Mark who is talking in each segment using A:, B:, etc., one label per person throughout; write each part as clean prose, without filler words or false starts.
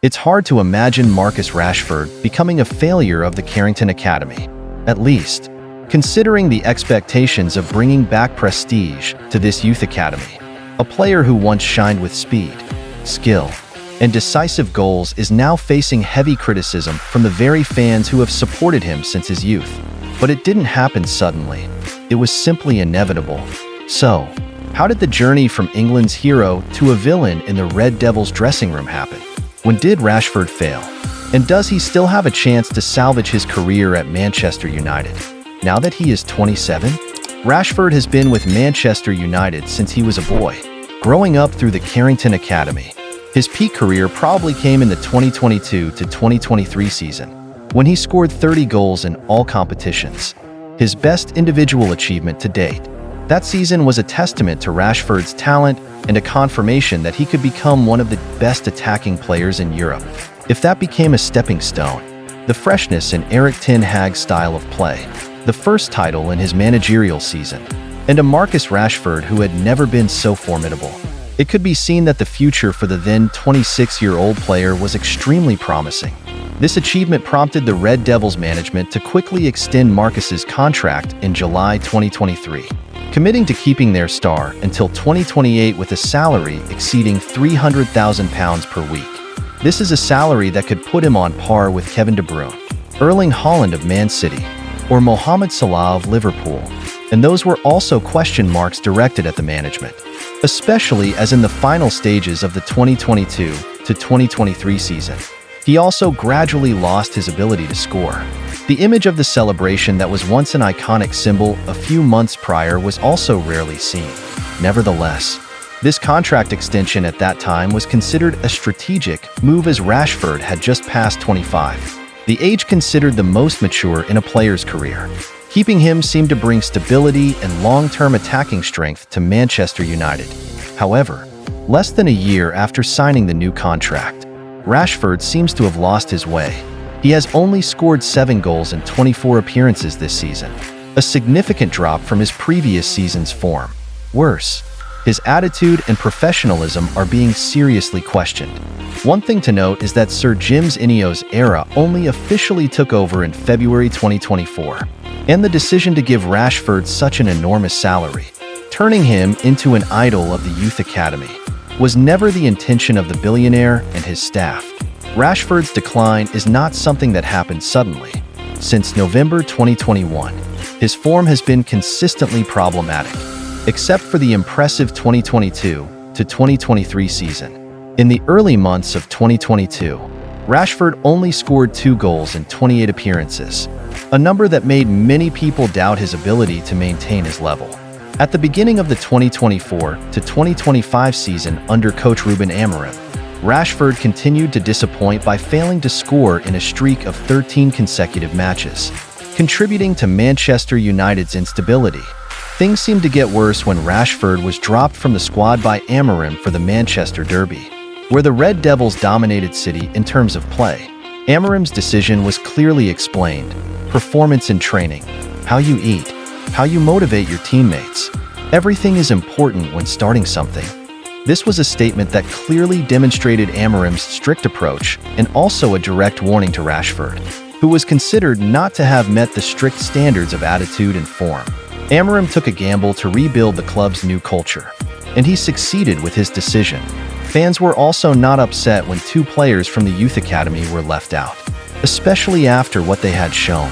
A: It's hard to imagine Marcus Rashford becoming a failure of the Carrington Academy, at least, considering the expectations of bringing back prestige to this youth academy. A player who once shined with speed, skill, and decisive goals is now facing heavy criticism from the very fans who have supported him since his youth. But it didn't happen suddenly. It was simply inevitable. So, how did the journey from England's hero to a villain in the Red Devils dressing room happen? When did Rashford fail? And does he still have a chance to salvage his career at Manchester United? Now that he is 27, Rashford has been with Manchester United since he was a boy, growing up through the Carrington Academy. His peak career probably came in the 2022 to 2023 season, when he scored 30 goals in all competitions, his best individual achievement to date. That season was a testament to Rashford's talent and a confirmation that he could become one of the best attacking players in Europe. If that became a stepping stone, the freshness in Erik ten Hag's style of play, the first title in his managerial season, and a Marcus Rashford who had never been so formidable, it could be seen that the future for the then 26-year-old player was extremely promising. This achievement prompted the Red Devils management to quickly extend Marcus's contract in July 2023, committing to keeping their star until 2028 with a salary exceeding £300,000 per week. This is a salary that could put him on par with Kevin De Bruyne, Erling Haaland of Man City, or Mohamed Salah of Liverpool, and those were also question marks directed at the management, especially as in the final stages of the 2022 to 2023 season. He also gradually lost his ability to score. The image of the celebration that was once an iconic symbol a few months prior was also rarely seen. Nevertheless, this contract extension at that time was considered a strategic move as Rashford had just passed 25, the age considered the most mature in a player's career. Keeping him seemed to bring stability and long-term attacking strength to Manchester United. However, less than a year after signing the new contract, Rashford seems to have lost his way. He has only scored 7 goals in 24 appearances this season, a significant drop from his previous season's form. Worse, his attitude and professionalism are being seriously questioned. One thing to note is that Sir Jim Ineos' era only officially took over in February 2024, and the decision to give Rashford such an enormous salary, turning him into an idol of the youth academy, was never the intention of the billionaire and his staff. Rashford's decline is not something that happened suddenly. Since November 2021, his form has been consistently problematic, except for the impressive 2022 to 2023 season. In the early months of 2022, Rashford only scored 2 goals in 28 appearances, a number that made many people doubt his ability to maintain his level. At the beginning of the 2024 to 2025 season under coach Ruben Amorim, Rashford continued to disappoint by failing to score in a streak of 13 consecutive matches, contributing to Manchester United's instability. Things seemed to get worse when Rashford was dropped from the squad by Amorim for the Manchester Derby, where the Red Devils dominated City in terms of play. Amorim's decision was clearly explained: performance in training, how you eat, how you motivate your teammates. Everything is important when starting something. This was a statement that clearly demonstrated Amorim's strict approach and also a direct warning to Rashford, who was considered not to have met the strict standards of attitude and form. Amorim took a gamble to rebuild the club's new culture, and he succeeded with his decision. Fans were also not upset when 2 players from the youth academy were left out, especially after what they had shown.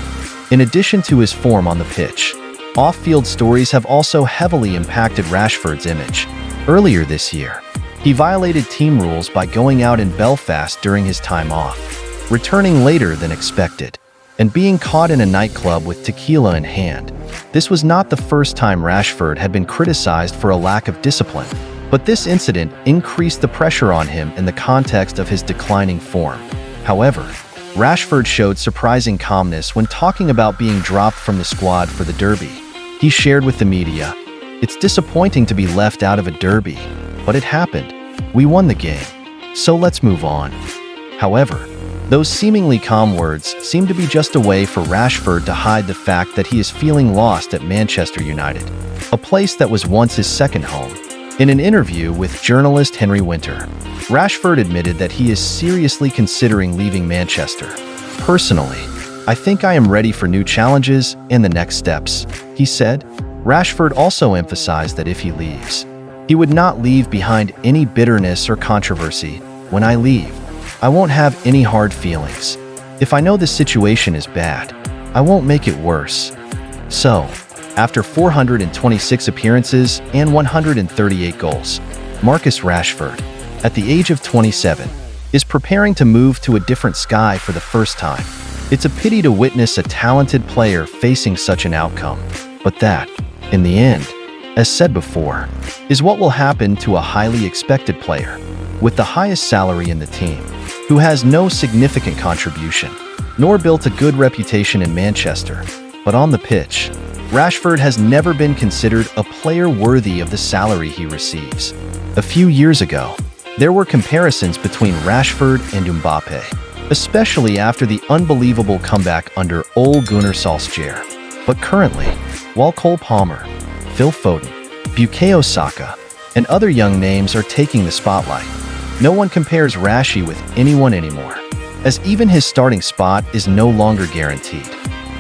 A: In addition to his form on the pitch, off-field stories have also heavily impacted Rashford's image. Earlier this year, he violated team rules by going out in Belfast during his time off, returning later than expected, and being caught in a nightclub with tequila in hand. This was not the first time Rashford had been criticized for a lack of discipline, but this incident increased the pressure on him in the context of his declining form. However, Rashford showed surprising calmness when talking about being dropped from the squad for the derby. He shared with the media, "It's disappointing to be left out of a derby, but it happened. We won the game, so let's move on." However, those seemingly calm words seem to be just a way for Rashford to hide the fact that he is feeling lost at Manchester United, a place that was once his second home. In an interview with journalist Henry Winter, Rashford admitted that he is seriously considering leaving Manchester. "Personally, I think I am ready for new challenges and the next steps," he said. Rashford also emphasized that if he leaves, he would not leave behind any bitterness or controversy. "When I leave, I won't have any hard feelings. If I know the situation is bad, I won't make it worse." So, after 426 appearances and 138 goals, Marcus Rashford, at the age of 27, is preparing to move to a different sky for the first time. It's a pity to witness a talented player facing such an outcome, but that, in the end, as said before, is what will happen to a highly expected player with the highest salary in the team, who has no significant contribution, nor built a good reputation in Manchester. But on the pitch, Rashford has never been considered a player worthy of the salary he receives. A few years ago, there were comparisons between Rashford and Mbappe, especially after the unbelievable comeback under Ole Gunnar Solskjaer. But currently, while Cole Palmer, Phil Foden, Bukayo Saka, and other young names are taking the spotlight, no one compares Rashi with anyone anymore, as even his starting spot is no longer guaranteed.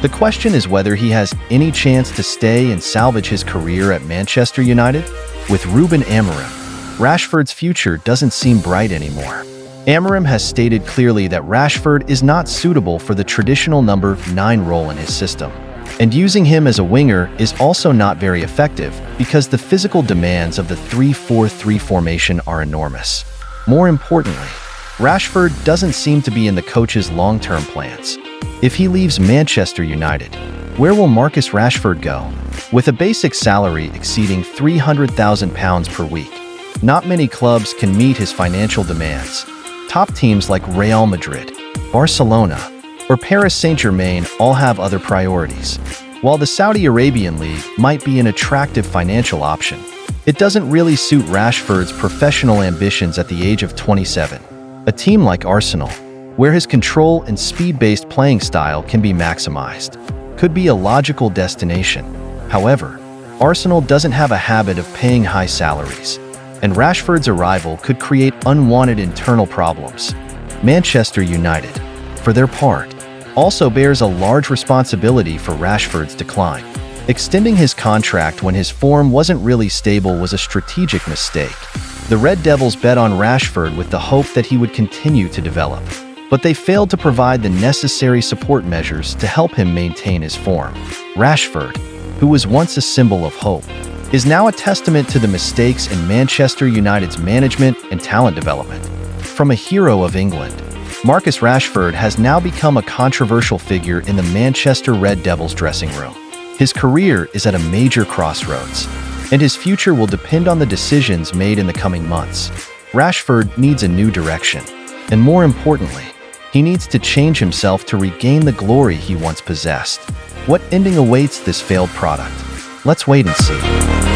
A: The question is whether he has any chance to stay and salvage his career at Manchester United. With Ruben Amorim, Rashford's future doesn't seem bright anymore. Amorim has stated clearly that Rashford is not suitable for the traditional number 9 role in his system, and using him as a winger is also not very effective because the physical demands of the 3-4-3 formation are enormous. More importantly, Rashford doesn't seem to be in the coach's long-term plans. If he leaves Manchester United, where will Marcus Rashford go? With a basic salary exceeding £300,000 per week, not many clubs can meet his financial demands. Top teams like Real Madrid, Barcelona, or Paris Saint-Germain all have other priorities. While the Saudi Arabian League might be an attractive financial option, it doesn't really suit Rashford's professional ambitions at the age of 27. A team like Arsenal, where his control and speed-based playing style can be maximized, could be a logical destination. However, Arsenal doesn't have a habit of paying high salaries, and Rashford's arrival could create unwanted internal problems. Manchester United, for their part, also bears a large responsibility for Rashford's decline. Extending his contract when his form wasn't really stable was a strategic mistake. The Red Devils bet on Rashford with the hope that he would continue to develop, but they failed to provide the necessary support measures to help him maintain his form. Rashford, who was once a symbol of hope, is now a testament to the mistakes in Manchester United's management and talent development. From a hero of England, Marcus Rashford has now become a controversial figure in the Manchester Red Devils dressing room. His career is at a major crossroads, and his future will depend on the decisions made in the coming months. Rashford needs a new direction, and more importantly, he needs to change himself to regain the glory he once possessed. What ending awaits this failed product? Let's wait and see.